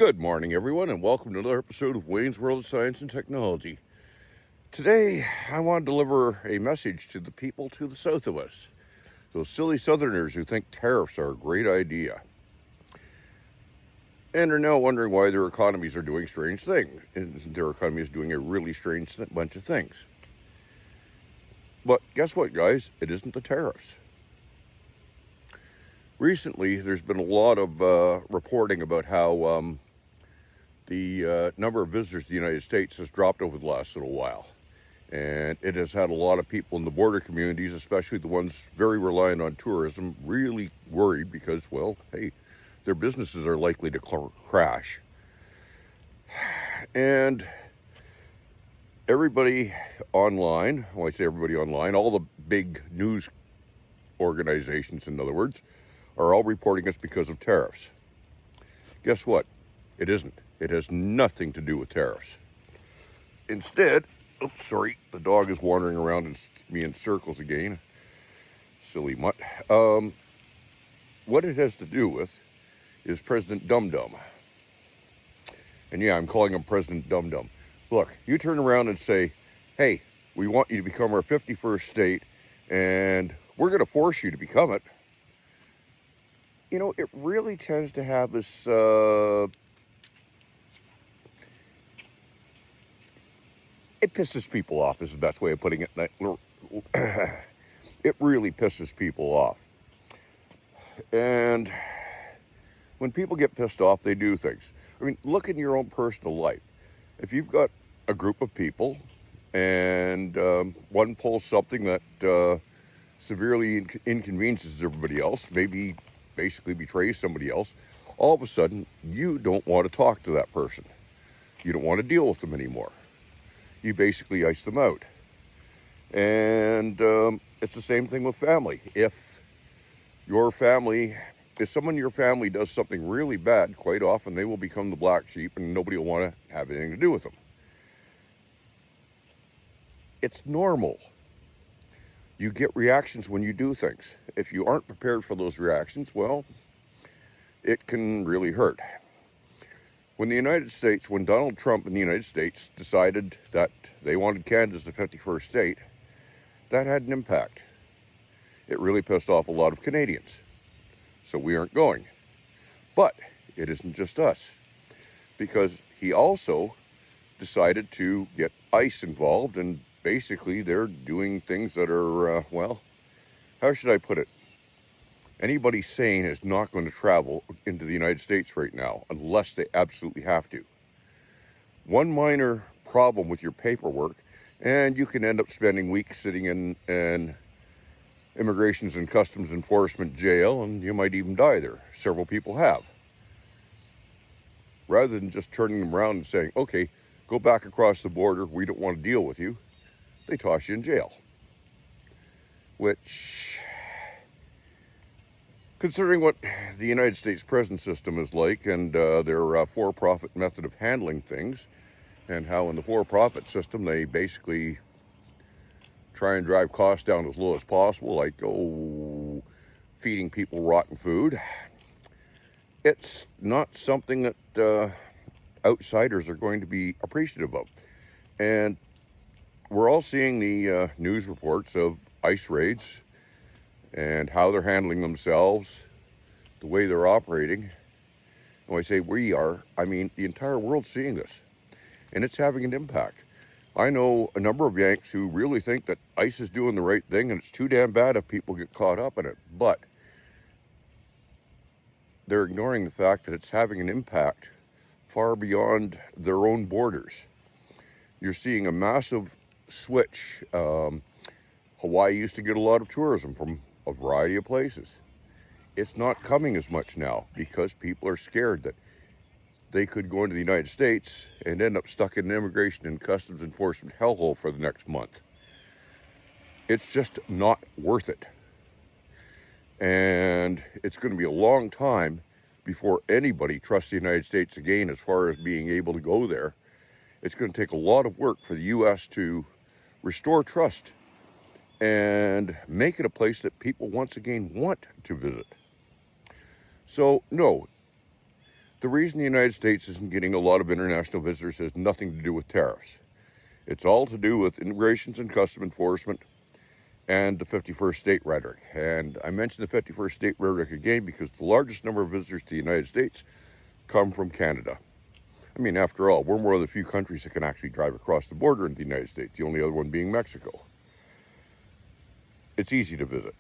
Good morning, everyone, and welcome to another episode of Wayne's World of Science and Technology. Today, I want to deliver a message to the people to the south of us, those silly Southerners who think tariffs are a great idea, and are now wondering why their economies are doing strange things. And their economy is doing a really strange bunch of things. But guess what, guys? It isn't the tariffs. Recently, there's been a lot of reporting about how the number of visitors to the United States has dropped over the last little while. And it has had a lot of people in the border communities, especially the ones very reliant on tourism, really worried because, well, hey, their businesses are likely to crash. And everybody online, when I say everybody online, all the big news organizations, in other words, are all reporting it's because of tariffs. Guess what? It isn't. It has nothing to do with tariffs. Instead, oops, sorry, the dog is wandering around me in circles again. Silly mutt. What it has to do with is President Dum Dum. And yeah, I'm calling him President Dum Dum. Look, you turn around and say, hey, we want you to become our 51st state, and we're going to force you to become it. You know, it really tends to have this it pisses people off is the best way of putting it. It really pisses people off. And when people get pissed off, they do things. I mean, look in your own personal life. If you've got a group of people and one pulls something that severely inconveniences everybody else, maybe basically betrays somebody else, all of a sudden, you don't want to talk to that person. You don't want to deal with them anymore. You basically ice them out. And it's the same thing with family. If someone in your family does something really bad, quite often they will become the black sheep and nobody will want to have anything to do with them. It's normal. You get reactions when you do things. If you aren't prepared for those reactions, well, it can really hurt. When Donald Trump in the United States decided that they wanted Canada as the 51st state, that had an impact. It really pissed off a lot of Canadians. So we aren't going. But it isn't just us. Because he also decided to get ICE involved, and basically they're doing things that are, well, how should I put it? Anybody sane is not going to travel into the United States right now unless they absolutely have to. One minor problem with your paperwork, and you can end up spending weeks sitting in Immigrations and Customs Enforcement jail, and you might even die there. Several people have. Rather than just turning them around and saying, okay, go back across the border, we don't want to deal with you, they toss you in jail. Which, considering what the United States prison system is like and their for-profit method of handling things, and how in the for-profit system they basically try and drive costs down as low as possible, like feeding people rotten food, it's not something that outsiders are going to be appreciative of. And we're all seeing the news reports of ICE raids and how they're handling themselves, the way they're operating. And when I say we are, I mean the entire world's seeing this, and it's having an impact. I know a number of Yanks who really think that ICE is doing the right thing, and it's too damn bad if people get caught up in it. But they're ignoring the fact that it's having an impact far beyond their own borders. You're seeing a massive switch. Hawaii used to get a lot of tourism from a variety of places. It's not coming as much now because people are scared that they could go into the United States and end up stuck in an immigration and customs enforcement hellhole for the next month. It's just not worth it. And it's going to be a long time before anybody trusts the United States again as far as being able to go there. It's going to take a lot of work for the U.S. to restore trust and make it a place that people once again want to visit. So, no, The reason the United States isn't getting a lot of international visitors has nothing to do with tariffs. It's all to do with immigrations and custom enforcement and the 51st state rhetoric. And I mention the 51st state rhetoric again because the largest number of visitors to the United States come from Canada. I mean, after all, we're one of the few countries that can actually drive across the border into the United States, the only other one being Mexico. It's easy to visit,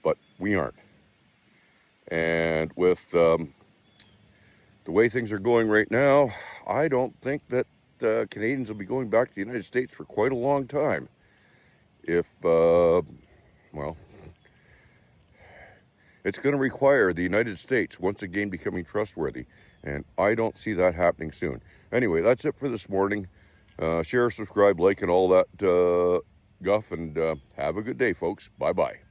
but we aren't. And with the way things are going right now, I don't think that Canadians will be going back to the United States for quite a long time. If, well, it's going to require the United States once again becoming trustworthy, and I don't see that happening soon. Anyway, that's it for this morning. Share, subscribe, like, and all that guff, and have a good day, folks. Bye-bye.